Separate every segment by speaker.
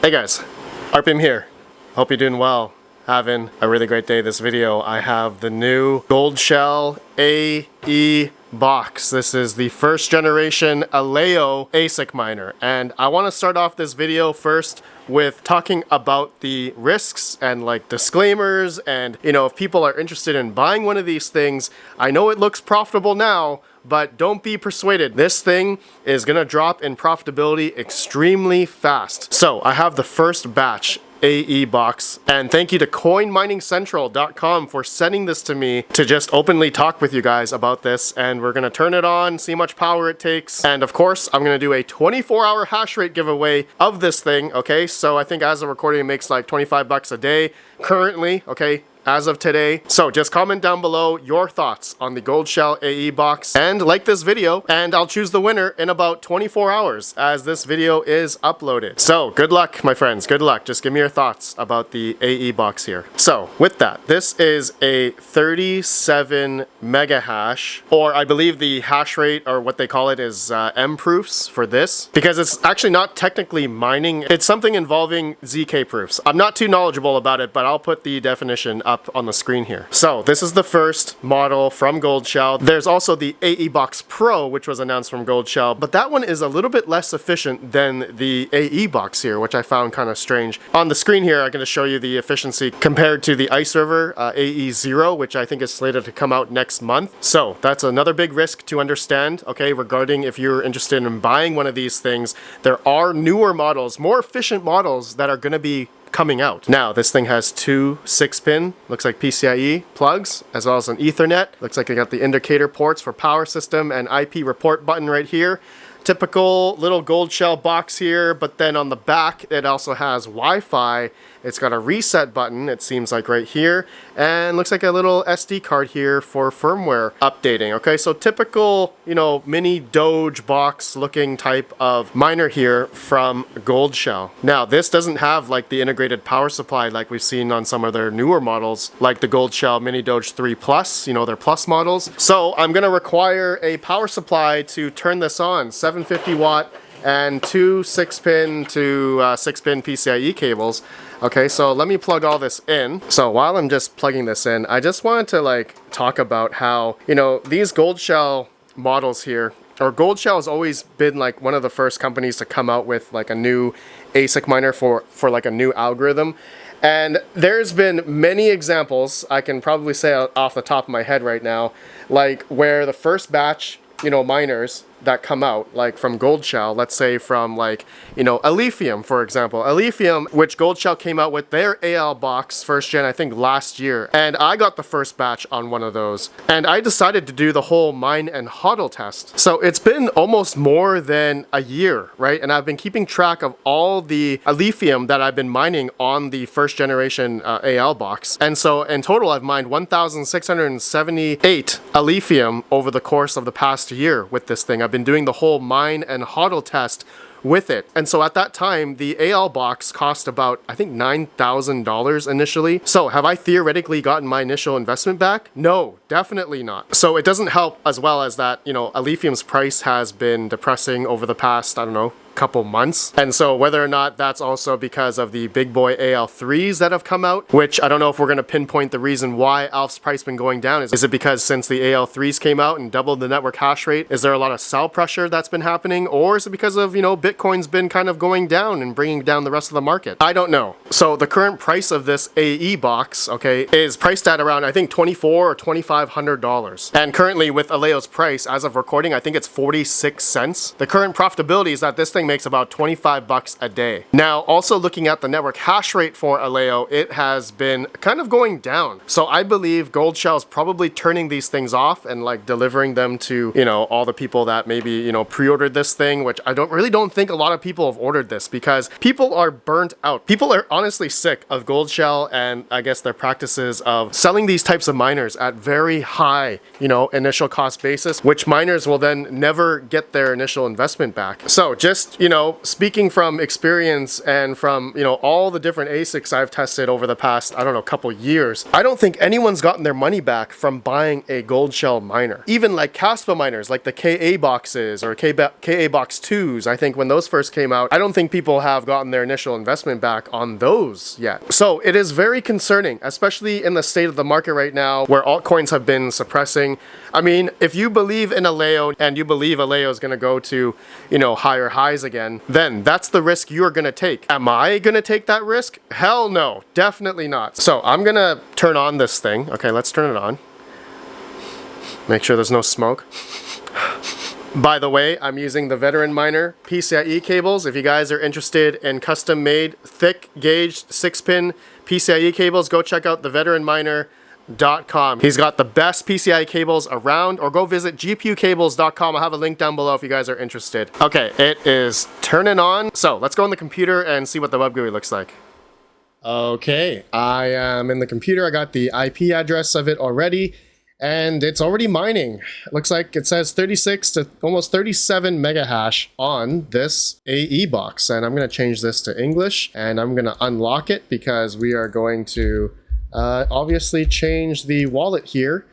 Speaker 1: Hey guys, Alephium here. Hope you're doing well. Having a really great day. This video, I have the new Goldshell AE Box. This is the first generation Aleo ASIC miner, and I want to start off this video first with talking about the risks and like disclaimers, and if people are interested in buying one of these things, I know it looks profitable now, but don't be persuaded. This thing is gonna drop in profitability extremely fast. So I have the first batch AE box, and thank you to coinminingcentral.com for sending this to me to just openly talk with you guys about this. And we're gonna turn it on, see how much power it takes, and of course I'm gonna do a 24-hour hash rate giveaway of this thing. Okay, so I think as of recording it makes like 25 bucks a day currently, okay, as of today. So just comment down below your thoughts on the Goldshell AE box and like this video, and I'll choose the winner in about 24 hours as this video is uploaded. So good luck, my friends, good luck. Just give me your thoughts about the AE box here. So with that, this is a 37 mega hash, or I believe the hash rate, or what they call it, is M proofs for this, because it's actually not technically mining. It's something involving ZK proofs. I'm not too knowledgeable about it, but I'll put the definition up on the screen here. So this is the first model from Goldshell. There's also the AE Box Pro, which was announced from Goldshell, but that one is a little bit less efficient than the AE box here, which I found kind of strange. On the screen here, I'm going to show you the efficiency compared to the Iceriver AE0, which I think is slated to come out next month. So that's another big risk to understand, okay, regarding if you're interested in buying one of these things. There are newer models, more efficient models that are going to be coming out. Now, this thing has two 6-pin, looks like PCIe plugs, as well as an Ethernet. Looks like they got the indicator ports for power system and IP report button right here. Typical little Goldshell box here, but then on the back, it also has Wi-Fi. It's got a reset button, it seems like right here, and looks like a little SD card here for firmware updating. Okay, so typical, mini Doge box looking type of miner here from Goldshell. Now, this doesn't have like the integrated power supply like we've seen on some of their newer models, like the Goldshell Mini Doge 3 Plus, their Plus models. So I'm gonna require a power supply to turn this on, 750 watt, and two 6-pin to 6-pin PCIe cables. Okay, so let me plug all this in. So while I'm just plugging this in, I just wanted to talk about how, these Goldshell models here, or Goldshell has always been like one of the first companies to come out with like a new ASIC miner for like a new algorithm. And there's been many examples, I can probably say off the top of my head right now, like where the first batch, miners that come out, like from Goldshell, let's say from Alephium, for example. Alephium, which Goldshell came out with their AL box first gen, I think last year. And I got the first batch on one of those. And I decided to do the whole mine and hodl test. So it's been almost more than a year, right? And I've been keeping track of all the Alephium that I've been mining on the first generation AL box. And so in total, I've mined 1,678 Alephium over the course of the past year with this thing. I've been doing the whole mine and hodl test with it. And so at that time, the AL box cost about, I think, $9,000 initially. So have I theoretically gotten my initial investment back? No, definitely not. So it doesn't help as well as that, Alephium's price has been depressing over the past, I don't know, couple months. And so whether or not that's also because of the big boy AL3s that have come out, which I don't know if we're going to pinpoint the reason why ALF's price been going down. Is it because since the AL3s came out and doubled the network hash rate, is there a lot of sell pressure that's been happening? Or is it because of, Bitcoin's been kind of going down and bringing down the rest of the market? I don't know. So the current price of this AE box, okay, is priced at around, I think, $2,400 or $2,500. And currently with Aleo's price, as of recording, I think it's 46 cents. The current profitability is that this thing makes about 25 bucks a day. Now, also looking at the network hash rate for Aleo, it has been kind of going down. So I believe Goldshell is probably turning these things off and delivering them to, all the people that maybe, pre-ordered this thing, which I really don't think a lot of people have ordered this because people are burnt out. People are honestly sick of Goldshell and I guess their practices of selling these types of miners at very very high, you know, initial cost basis, which miners will then never get their initial investment back. So just, you know, speaking from experience and from, you know, all the different ASICs I've tested over the past, I don't know, couple years, I don't think anyone's gotten their money back from buying a Goldshell miner. Even like Caspa miners, like the KA boxes or KA box 2s, I think when those first came out, I don't think people have gotten their initial investment back on those yet. So it is very concerning, especially in the state of the market right now where altcoins have been suppressing. I mean, if you believe in Aleo and you believe Aleo is going to go to, you know, higher highs again, then that's the risk you're going to take. Am I going to take that risk? Hell no, definitely not. So I'm going to turn on this thing. Okay, let's turn it on. Make sure there's no smoke. By the way, I'm using the Veteran Miner PCIe cables. If you guys are interested in custom made, thick gauged 6-pin PCIe cables, go check out theveteranminer.com. He's got the best PCIe cables around, or go visit gpucables.com. I'll have a link down below if you guys are interested. Okay, it is turning on. So let's go on the computer and see what the web GUI looks like. Okay, I am in the computer. I got the IP address of it already, and it's already mining. It looks like it says 36 to almost 37 mega hash on this AE box. And I'm going to change this to English, and I'm going to unlock it because we are going to obviously change the wallet here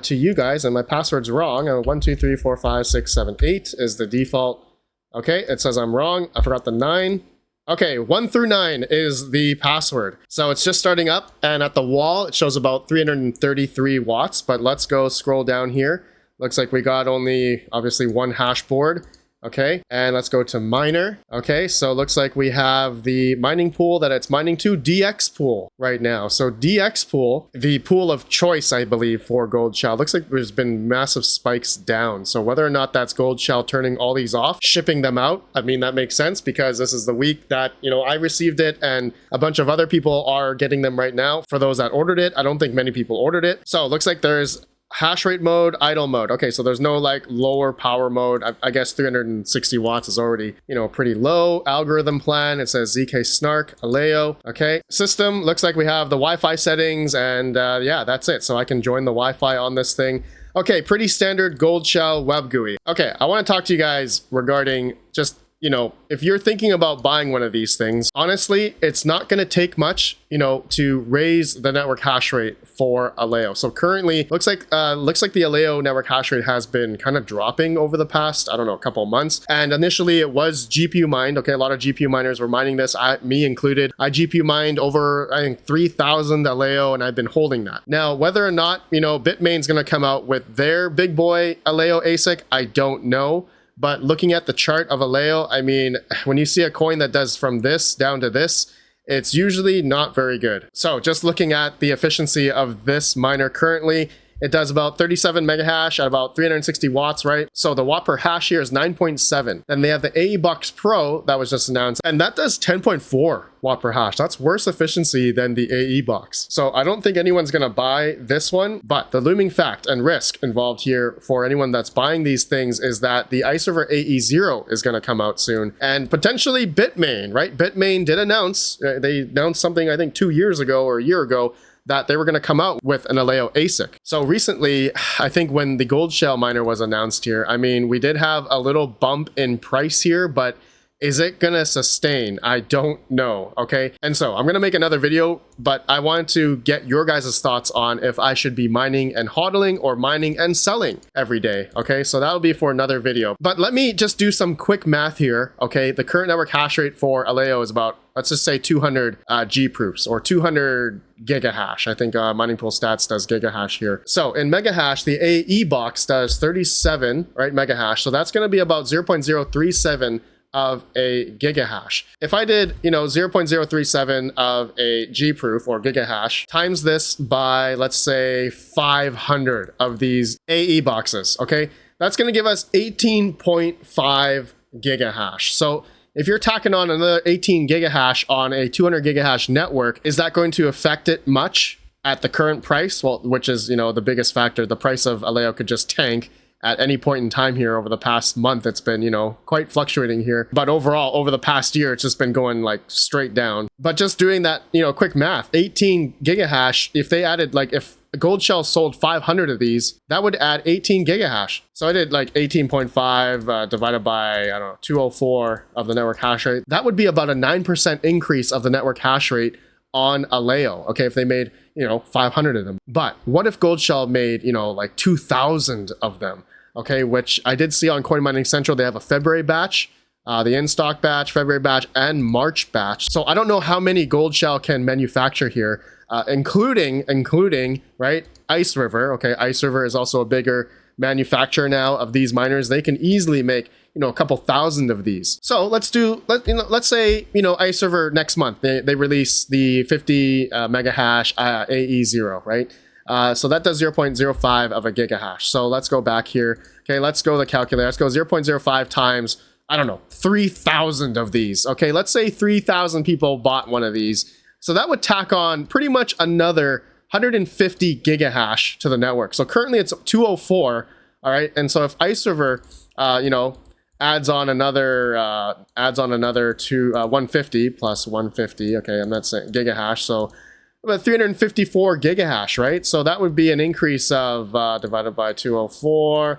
Speaker 1: to you guys. And my password's wrong. 1 2 3 4 5 6 7 8 is the default. Okay, it says I'm wrong. I forgot the 9. Okay, 1 through 9 is the password. So it's just starting up, and at the wall it shows about 333 watts, but let's go scroll down here. Looks like we got only obviously one hash board. Okay, and let's go to miner. Okay, so it looks like we have the mining pool that it's mining to, DXpool right now. So DXpool, the pool of choice, I believe, for Goldshell. Looks like there's been massive spikes down. So whether or not that's Goldshell turning all these off, shipping them out, I mean, that makes sense because this is the week that, you know, I received it and a bunch of other people are getting them right now. For those that ordered it, I don't think many people ordered it. So it looks like there's hash rate mode, idle mode. Okay, so there's no like lower power mode. I guess 360 watts is already, you know, pretty low. Algorithm plan, it says ZK Snark, Aleo. Okay, system, looks like we have the Wi-Fi settings, and yeah, that's it. So I can join the Wi-Fi on this thing. Okay, pretty standard Goldshell web GUI. Okay, I want to talk to you guys regarding just, you know, if you're thinking about buying one of these things, honestly, it's not going to take much, you know, to raise the network hash rate for Aleo. So currently, looks like the Aleo network hash rate has been kind of dropping over the past, I don't know, a couple of months. And initially, it was GPU mined. Okay, a lot of GPU miners were mining this, me included. I GPU mined over, I think, 3,000 Aleo, and I've been holding that. Now, whether or not, you know, Bitmain's going to come out with their big boy Aleo ASIC, I don't know. But looking at the chart of Aleo, I mean, when you see a coin that does from this down to this, it's usually not very good. So just looking at the efficiency of this miner currently, it does about 37 mega hash at about 360 watts, right? So the watt per hash here is 9.7. Then they have the AE Box Pro that was just announced, and that does 10.4 watt per hash. That's worse efficiency than the AE Box. So I don't think anyone's gonna buy this one, but the looming fact and risk involved here for anyone that's buying these things is that the Iceriver AE0 is gonna come out soon, and potentially Bitmain, right? Bitmain did announce, they announced something I think 2 years ago or a year ago, that they were going to come out with an Aleo ASIC. So recently, I think when the Goldshell miner was announced here, I mean, we did have a little bump in price here, but is it going to sustain? I don't know, okay? And so I'm going to make another video, but I wanted to get your guys' thoughts on if I should be mining and hodling or mining and selling every day, okay? So that'll be for another video. But let me just do some quick math here, okay? The current network hash rate for Aleo is about, let's just say 200 G proofs or 200 gigahash. I think Mining Pool Stats does gigahash here. So in megahash, the AE box does 37, right, megahash. So that's going to be about 0.037 of a gigahash. If I did, you know, 0.037 of a G proof or gigahash times this by, let's say, 500 of these AE boxes, okay, that's going to give us 18.5 gigahash. So if you're tacking on another 18 gigahash on a 200 gigahash network, is that going to affect it much at the current price? Well, which is, you know, the biggest factor. The price of Aleo could just tank at any point in time here over the past month. It's been, you know, quite fluctuating here. But overall, over the past year, it's just been going like straight down. But just doing that, you know, quick math, 18 gigahash, if they added, like, if Goldshell sold 500 of these, that would add 18 gigahash. So I did like 18.5 divided by, I don't know, 204 of the network hash rate. That would be about a 9% increase of the network hash rate on Aleo, okay, if they made, 500 of them. But what if Goldshell made, like 2,000 of them, okay, which I did see on Coin Mining Central. They have a February batch, the in-stock batch, February batch, and March batch. So I don't know how many Goldshell can manufacture here, including, right, Iceriver. Okay, Iceriver is also a bigger manufacturer now of these miners. They can easily make, a couple thousand of these. So let's say, Iceriver next month, they release the 50 mega hash AE0, right? So that does 0.05 of a gigahash. So let's go back here. Okay, let's go to the calculator. Let's go 0.05 times, I don't know, 3,000 of these. Okay, let's say 3,000 people bought one of these. So that would tack on pretty much another 150 gigahash to the network. So currently it's 204, all right? And so if Iceriver, adds on another 150 plus 150, okay, and that's a gigahash, so about 354 gigahash, right? So that would be an increase of, divided by 204,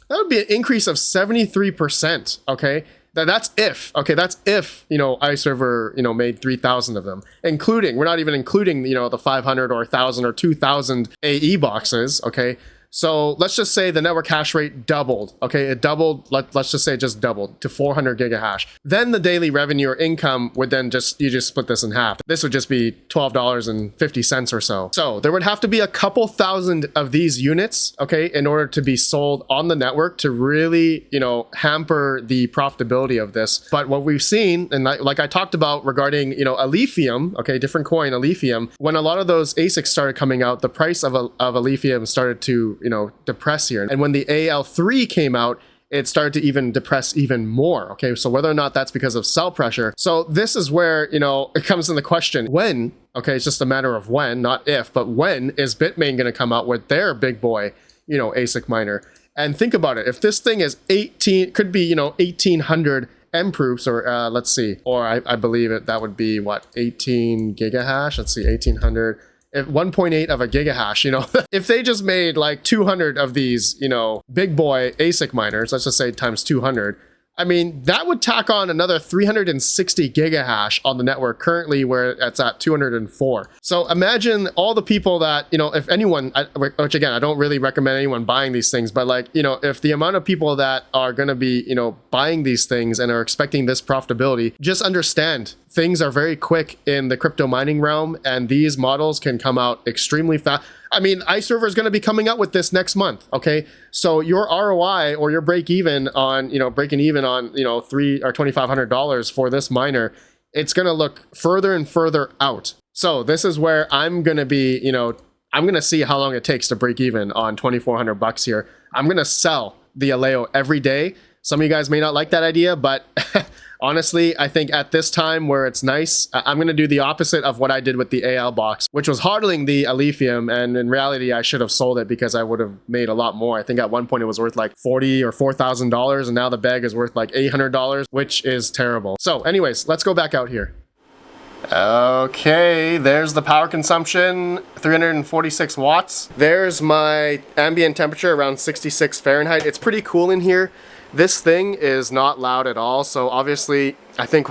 Speaker 1: that would be an increase of 73%, okay? That's if, Iceriver, made 3,000 of them, including, we're not even including, the 500 or 1,000 or 2,000 AE boxes, okay? So let's just say the network hash rate doubled, okay? It doubled, let's just say it just doubled to 400 gigahash. Then the daily revenue or income would then you just split this in half. This would just be $12.50 or so. So there would have to be a couple thousand of these units, okay, in order to be sold on the network to really, hamper the profitability of this. But what we've seen, and like I talked about regarding, Alephium, okay, different coin, Alephium, when a lot of those ASICs started coming out, the price of Alephium started to depress here. And when the AL3 came out, it started to even depress even more. Okay, so whether or not that's because of sell pressure. So this is where, it comes in the question, when, okay, it's just a matter of when, not if, but when is Bitmain going to come out with their big boy, ASIC miner? And think about it. If this thing is 1,800 M proofs, or let's see, or I believe that would be what, 18 gigahash? Let's see, 1,800. If 1.8 of a gigahash, if they just made like 200 of these, big boy ASIC miners, let's just say times 200, I mean, that would tack on another 360 gigahash on the network currently where it's at 204. So imagine all the people that, if anyone, which again, I don't really recommend anyone buying these things, but like, if the amount of people that are going to be, buying these things and are expecting this profitability, just understand things are very quick in the crypto mining realm, and these models can come out extremely fast. I mean, Iceriver is going to be coming out with this next month, okay? So your ROI or your break even on, breaking even on, $3,000 or $2,500 for this miner, it's going to look further and further out. So this is where I'm going to be, I'm going to see how long it takes to break even on 2,400 bucks here. I'm going to sell the Aleo every day. Some of you guys may not like that idea, but honestly, I think at this time where it's nice, I'm going to do the opposite of what I did with the AL box, which was hodling the Alephium. And in reality, I should have sold it because I would have made a lot more. I think at one point it was worth like $40,000 or $4,000, and now the bag is worth like $800, which is terrible. So anyways, let's go back out here. Okay, there's the power consumption, 346 watts. There's my ambient temperature around 66 Fahrenheit. It's pretty cool in here. This thing is not loud at all, so obviously I think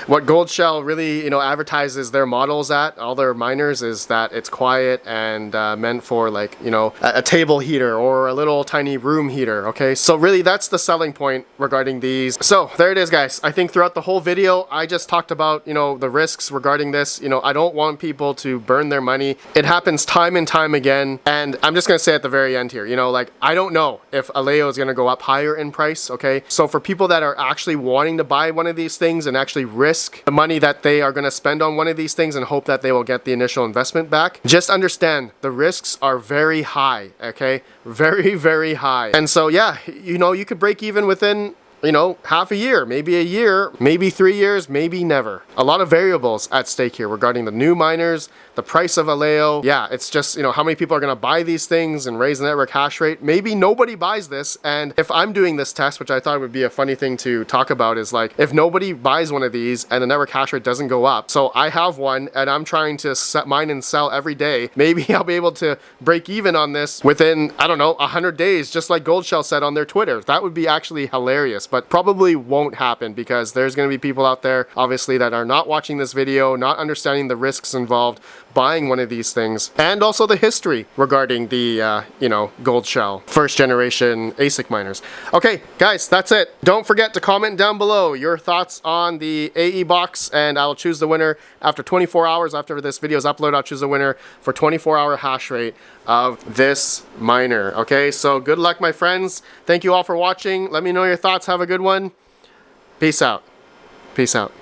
Speaker 1: what Goldshell really, advertises their models at, all their miners, is that it's quiet and meant for like, a table heater or a little tiny room heater, okay? So really that's the selling point regarding these. So there it is, guys. I think throughout the whole video, I just talked about, the risks regarding this. I don't want people to burn their money. It happens time and time again. And I'm just gonna say at the very end here, like, I don't know if Aleo is gonna go up higher in price, okay? So for people that are actually wanting to buy one of these things and actually risk the money that they are going to spend on one of these things and hope that they will get the initial investment back, just understand the risks are very high, okay? Very, very high. And so yeah, you could break even within you know, half a year, maybe 3 years, maybe never. A lot of variables at stake here regarding the new miners, the price of Aleo. Yeah, it's just, you know, how many people are going to buy these things and raise the network hash rate. Maybe nobody buys this, and if I'm doing this test, which I thought would be a funny thing to talk about, is like, if nobody buys one of these and the network hash rate doesn't go up, so I have one and I'm trying to mine and sell every day, maybe I'll be able to break even on this within, I don't know, 100 days, just like Goldshell said on their Twitter. That would be actually hilarious, but probably won't happen because there's going to be people out there, obviously, that are not watching this video, not understanding the risks involved buying one of these things, and also the history regarding the, you know, Goldshell first generation ASIC miners. Okay, guys, that's it. Don't forget to comment down below your thoughts on the AE box, and I'll choose the winner after 24 hours after this video is uploaded. I'll choose a winner for 24-hour hash rate of this miner. Okay, so good luck, my friends. Thank you all for watching. Let me know your thoughts. Have a good one. Peace out. Peace out.